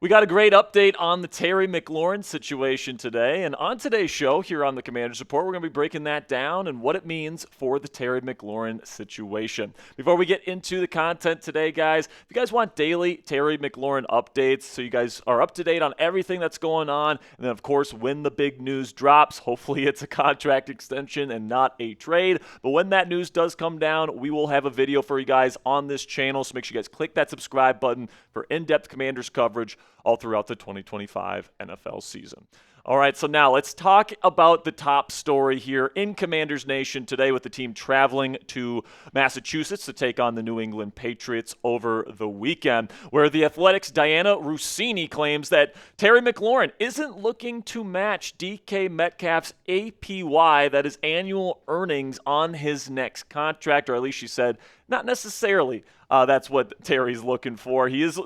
We got a great update on the Terry McLaurin situation today, and on today's show here on the Commanders Report, we're going to be breaking that down and what it means for the Terry McLaurin situation. Before we get into the content today, guys, if you guys want daily Terry McLaurin updates so you guys are up to date on everything that's going on, and then, of course, when the big news drops, hopefully it's a contract extension and not a trade, but when that news does come down, we will have a video for you guys on this channel, so make sure you guys click that subscribe button for in-depth Commanders coverage all throughout the 2025 NFL season. All right, so now let's talk about the top story here in Commanders Nation today with the team traveling to Massachusetts to take on the New England Patriots over the weekend, where the Athletic's Dianna Russini claims that Terry McLaurin isn't looking to match DK Metcalf's APY, that is annual earnings, on his next contract, or at least she said not necessarily. That's what Terry's looking for. He is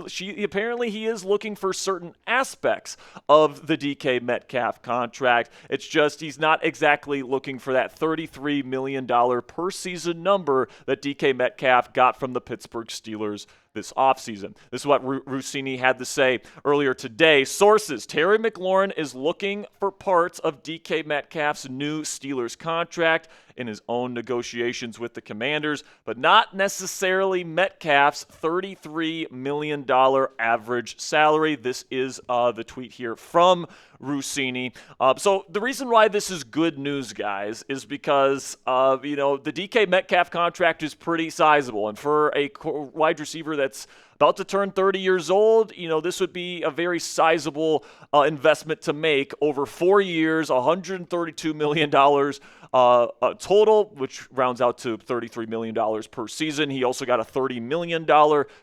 looking for certain aspects of the DK Metcalf contract. It's just he's not exactly looking for that $33 million per season number that DK Metcalf got from the Pittsburgh Steelers this offseason. This is what Russini had to say earlier today. Sources: Terry McLaurin is looking for parts of DK Metcalf's new Steelers contract in his own negotiations with the Commanders, but not necessarily Metcalf's $33 million average salary. This is the tweet here from Russini. So the reason why this is good news, guys, is because the DK Metcalf contract is pretty sizable, and for a wide receiver that's about to turn 30 years old, this would be a very sizable investment to make over 4 years, $132 million total, which rounds out to $33 million per season. He also got a $30 million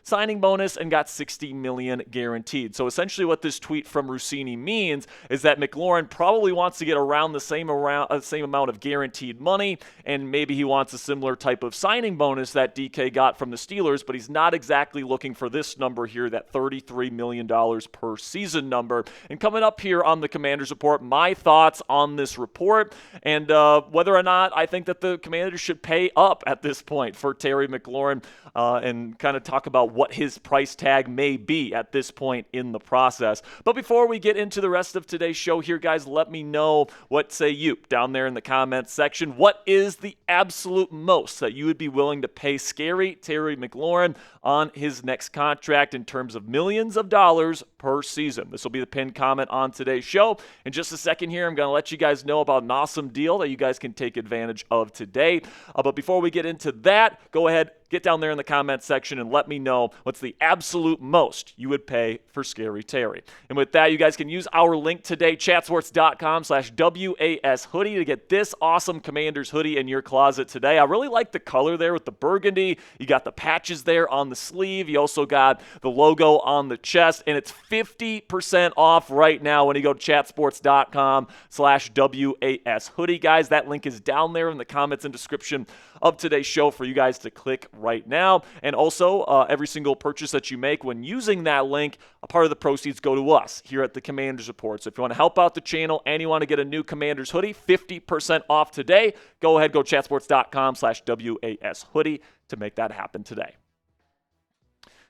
signing bonus and got $60 million guaranteed. So essentially what this tweet from Russini means is that McLaurin probably wants to get around the same amount of guaranteed money, and maybe he wants a similar type of signing bonus that DK got from the Steelers, but he's not exactly looking for this number here, that $33 million per season number. And coming up here on the Commanders Report, my thoughts on this report and whether or not I think that the Commanders should pay up at this point for Terry McLaurin, and kind of talk about what his price tag may be at this point in the process. But before we get into the rest of today's show here, guys, let me know what say you down there in the comments section. What is the absolute most that you would be willing to pay scary Terry McLaurin on his next contract in terms of millions of dollars per season? This will be the pinned comment on today's show. In just a second here, I'm going to let you guys know about an awesome deal that you guys can take advantage of today. But before we get into that, go ahead, get down there in the comments section and let me know what's the absolute most you would pay for Scary Terry. And with that, you guys can use our link today, chatsports.com/WAS hoodie, to get this awesome Commanders hoodie in your closet today. I really like the color there with the burgundy. You got the patches there on the sleeve. You also got the logo on the chest, and it's 50% off right now when you go to chatsports.com/WAS hoodie. Guys, that link is down there in the comments and description of today's show for you guys to click right now. And also, every single purchase that you make when using that link, a part of the proceeds go to us here at the Commanders Report. So if you want to help out the channel and you want to get a new Commanders hoodie, 50% off today, go ahead, go to chatsports.com/WAS hoodie to make that happen today.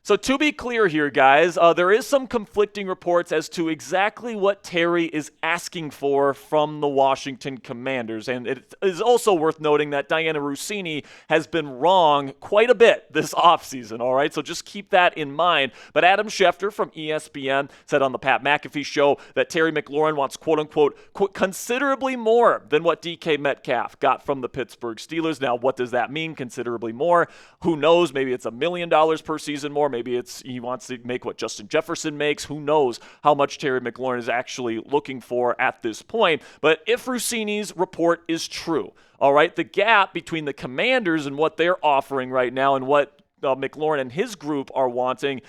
So to be clear here, guys, there is some conflicting reports as to exactly what Terry is asking for from the Washington Commanders. And it is also worth noting that Dianna Russini has been wrong quite a bit this offseason, all right? So just keep that in mind. But Adam Schefter from ESPN said on the Pat McAfee show that Terry McLaurin wants, quote-unquote, considerably more than what DK Metcalf got from the Pittsburgh Steelers. Now, what does that mean, considerably more? Who knows? Maybe it's $1 million per season more. Maybe he wants to make what Justin Jefferson makes. Who knows how much Terry McLaurin is actually looking for at this point. But if Russini's report is true, all right, the gap between the Commanders and what they're offering right now and what McLaurin and his group are wanting,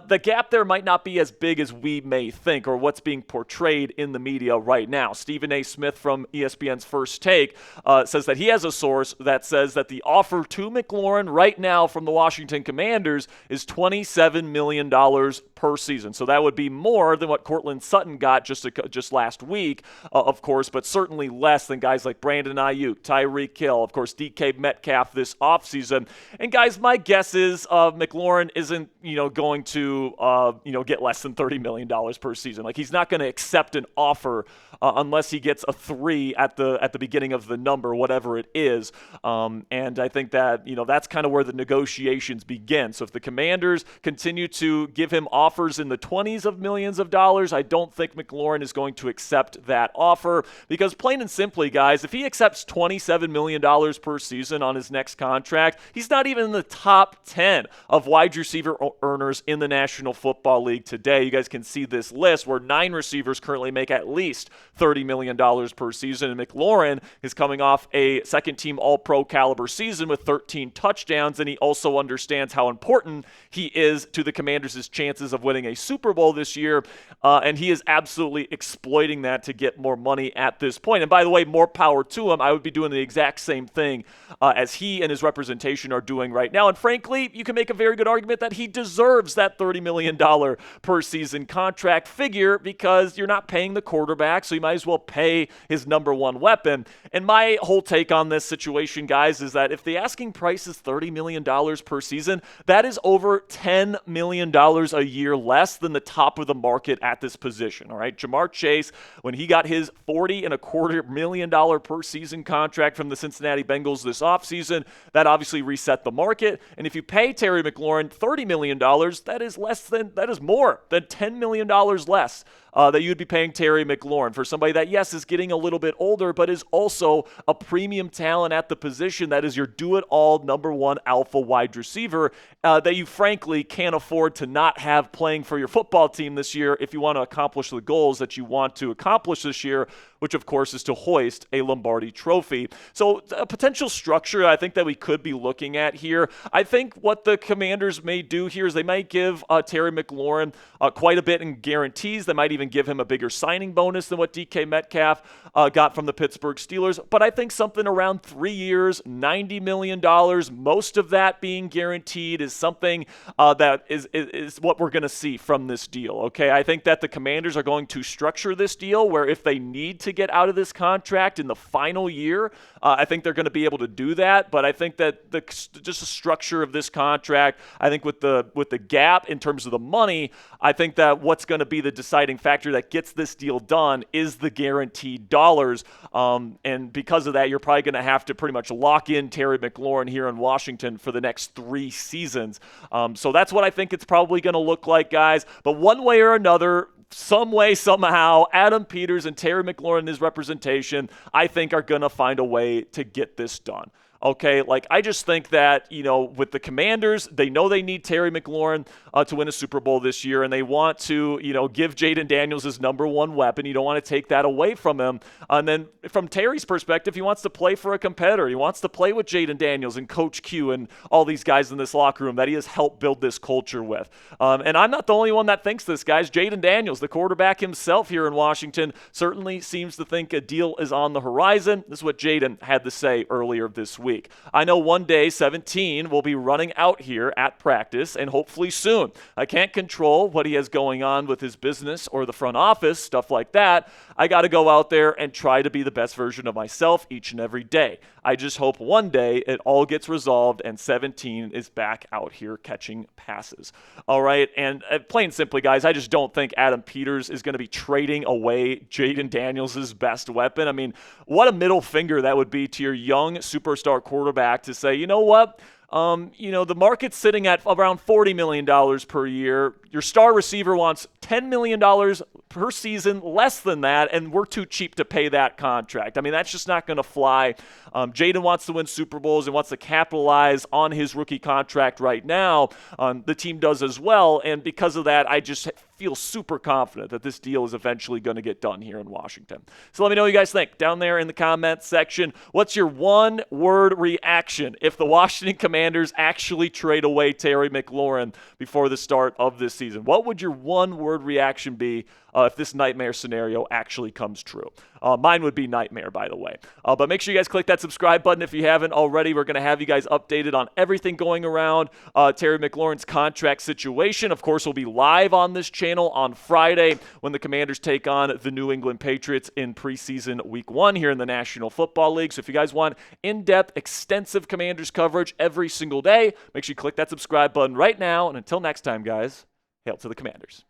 the gap there might not be as big as we may think or what's being portrayed in the media right now. Stephen A. Smith from ESPN's First Take says that he has a source that says that the offer to McLaurin right now from the Washington Commanders is $27 million per season. So that would be more than what Courtland Sutton got just last week, of course, but certainly less than guys like Brandon Aiyuk, Tyreek Hill, of course, DK Metcalf this offseason. And guys, my guess is McLaurin isn't going going to, get less than $30 million per season. Like, he's not going to accept an offer unless he gets a 3 at the beginning of the number, whatever it is. And I think that, that's kind of where the negotiations begin. So if the Commanders continue to give him offers in the 20s of millions of dollars, I don't think McLaurin is going to accept that offer, because plain and simply, guys, if he accepts $27 million per season on his next contract, he's not even in the top 10 of wide receiver earners in the National Football League today. You guys can see this list where 9 receivers currently make at least $30 million per season, and McLaurin is coming off a second-team All-Pro caliber season with 13 touchdowns, and he also understands how important he is to the Commanders' chances of winning a Super Bowl this year, and he is absolutely exploiting that to get more money at this point. And by the way, more power to him. I would be doing the exact same thing as he and his representation are doing right now. And frankly, you can make a very good argument that he deserves that $30 million per season contract figure, because you're not paying the quarterback, so you might as well pay his number one weapon. And my whole take on this situation, guys, is that if the asking price is $30 million per season, that is over $10 million a year less than the top of the market at this position. All right, Ja'Marr Chase, when he got his $40.25 million per season contract from the Cincinnati Bengals this offseason, that obviously reset the market. And if you pay Terry McLaurin $30 million, that is more than $10 million less that you'd be paying Terry McLaurin for somebody that, yes, is getting a little bit older, but is also a premium talent at the position that is your do-it-all number one alpha wide receiver that you frankly can't afford to not have playing for your football team this year if you want to accomplish the goals that you want to accomplish this year, which of course is to hoist a Lombardi trophy. So a potential structure I think that we could be looking at here. I think what the Commanders may do here is they might give Terry McLaurin quite a bit in guarantees. They might even give him a bigger signing bonus than what DK Metcalf got from the Pittsburgh Steelers. But I think something around 3 years, $90 million, most of that being guaranteed, is something that is what we're going to see from this deal. Okay, I think that the Commanders are going to structure this deal where if they need to get out of this contract in the final year, I think they're going to be able to do that. But I think that just the structure of this contract, I think with the gap in terms of the money, I think that what's going to be the deciding factor that gets this deal done is the guaranteed dollars. And because of that, you're probably going to have to pretty much lock in Terry McLaurin here in Washington for the next 3 seasons. So that's what I think it's probably going to look like, guys. But one way or another, some way, somehow, Adam Peters and Terry McLaurin and his representation, I think, are going to find a way to get this done. Okay, like I just think that, with the Commanders, they know they need Terry McLaurin to win a Super Bowl this year, and they want to, give Jayden Daniels his number one weapon. You don't want to take that away from him. And then from Terry's perspective, he wants to play for a competitor. He wants to play with Jayden Daniels and Coach Q and all these guys in this locker room that he has helped build this culture with. And I'm not the only one that thinks this, guys. Jayden Daniels, the quarterback himself here in Washington, certainly seems to think a deal is on the horizon. This is what Jayden had to say earlier this week. I know one day 17 will be running out here at practice, and hopefully soon. I can't control what he has going on with his business or the front office, stuff like that. I got to go out there and try to be the best version of myself each and every day. I just hope one day it all gets resolved and 17 is back out here catching passes. All right, and plain simply, guys, I just don't think Adam Peters is going to be trading away Jayden Daniels' best weapon. I mean, what a middle finger that would be to your young superstar quarterback to say, you know what? The market's sitting at around $40 million per year. Your star receiver wants $10 million per season, less than that, and we're too cheap to pay that contract. I mean, that's just not going to fly. Jayden wants to win Super Bowls and wants to capitalize on his rookie contract right now. The team does as well, and because of that, I just feel super confident that this deal is eventually going to get done here in Washington. So let me know what you guys think down there in the comments section. What's your one-word reaction if the Washington Commanders actually trade away Terry McLaurin before the start of this season? What would your one-word reaction be if this nightmare scenario actually comes true? Mine would be nightmare, by the way. But make sure you guys click that subscribe button if you haven't already. We're going to have you guys updated on everything going around Terry McLaurin's contract situation. Of course, we'll be live on this channel on Friday when the Commanders take on the New England Patriots in preseason week 1 here in the National Football League. So if you guys want in-depth, extensive Commanders coverage every single day, make sure you click that subscribe button right now. And until next time, guys, Hail to the Commanders.